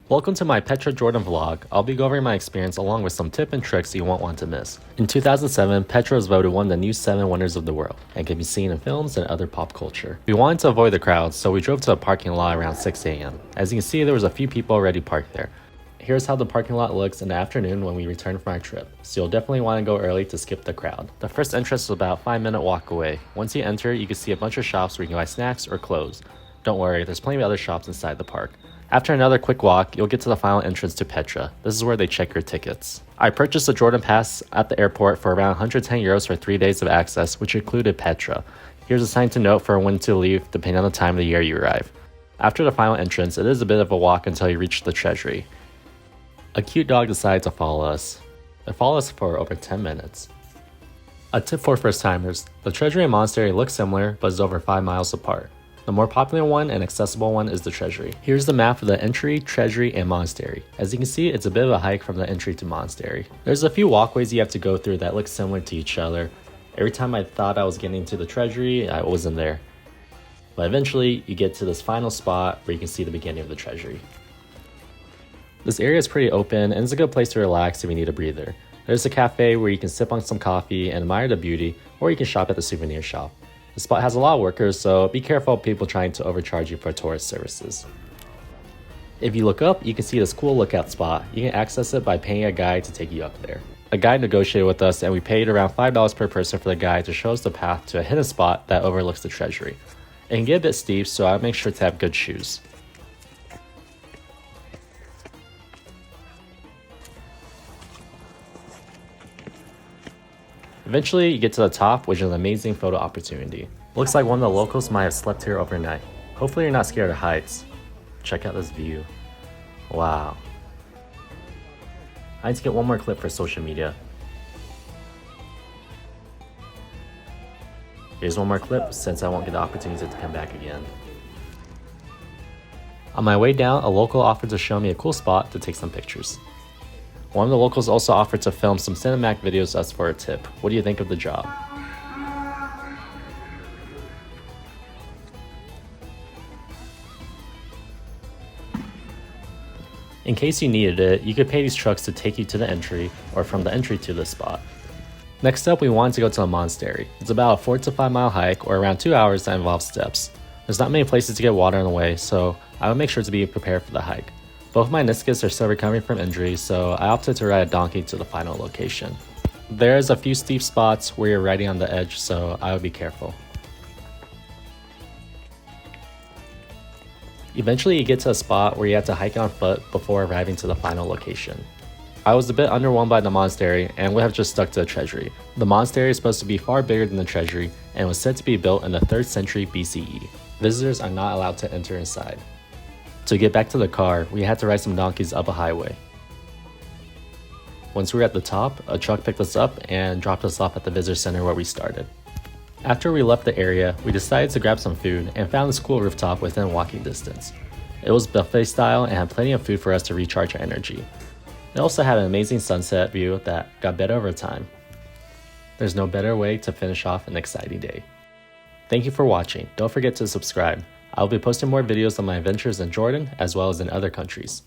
Welcome to my Petra Jordan vlog. I'll be going over my experience along with some tips and tricks you won't want to miss. In 2007, Petra was voted one of the new 7 wonders of the world and can be seen in films and other pop culture. We wanted to avoid the crowds, so we drove to a parking lot around 6 a.m. As you can see, there was a few people already parked there. Here's how the parking lot looks in the afternoon when we return from our trip, so you'll definitely want to go early to skip the crowd. The first entrance is about a 5-minute walk away. Once you enter, you can see a bunch of shops where you can buy snacks or clothes. Don't worry, there's plenty of other shops inside the park. After another quick walk, you'll get to the final entrance to Petra. This is where they check your tickets. I purchased a Jordan Pass at the airport for around 110 euros for 3 days of access, which included Petra. Here's a sign to note for when to leave depending on the time of the year you arrive. After the final entrance, it is a bit of a walk until you reach the treasury. A cute dog decided to follow us. It followed us for over 10 minutes. A tip for first timers: the treasury and monastery look similar but is over 5 miles apart. The more popular one and accessible one is the treasury. Here's the map of the entry, treasury, and monastery. As you can see, it's a bit of a hike from the entry to monastery. There's a few walkways you have to go through that look similar to each other. Every time I thought I was getting to the treasury, I wasn't there. But eventually, you get to this final spot where you can see the beginning of the treasury. This area is pretty open and it's a good place to relax if you need a breather. There's a cafe where you can sip on some coffee and admire the beauty, or you can shop at the souvenir shop. The spot has a lot of workers, so be careful of people trying to overcharge you for tourist services. If you look up, you can see this cool lookout spot. You can access it by paying a guide to take you up there. A guide negotiated with us and we paid around $5 per person for the guide to show us the path to a hidden spot that overlooks the treasury. It can get a bit steep, so I'll make sure to have good shoes. Eventually, you get to the top, which is an amazing photo opportunity. Looks like one of the locals might have slept here overnight. Hopefully you're not scared of heights. Check out this view. Wow. I need to get one more clip for social media. Here's one more clip since I won't get the opportunity to come back again. On my way down, a local offered to show me a cool spot to take some pictures. One of the locals also offered to film some cinematic videos as for a tip. What do you think of the job? In case you needed it, you could pay these trucks to take you to the entry or from the entry to this spot. Next up, we wanted to go to the monastery. It's about a 4 to 5 mile hike or around 2 hours that involves steps. There's not many places to get water on the way, so I would make sure to be prepared for the hike. Both my meniscus are still recovering from injuries, so I opted to ride a donkey to the final location. There's a few steep spots where you're riding on the edge, so I would be careful. Eventually you get to a spot where you have to hike on foot before arriving to the final location. I was a bit underwhelmed by the monastery and would have just stuck to the treasury. The monastery is supposed to be far bigger than the treasury and was said to be built in the 3rd century BCE. Visitors are not allowed to enter inside. To get back to the car, we had to ride some donkeys up a highway. Once we were at the top, a truck picked us up and dropped us off at the visitor center where we started. After we left the area, we decided to grab some food and found this cool rooftop within walking distance. It was buffet style and had plenty of food for us to recharge our energy. It also had an amazing sunset view that got better over time. There's no better way to finish off an exciting day. Thank you for watching. Don't forget to subscribe. I'll be posting more videos on my adventures in Jordan as well as in other countries.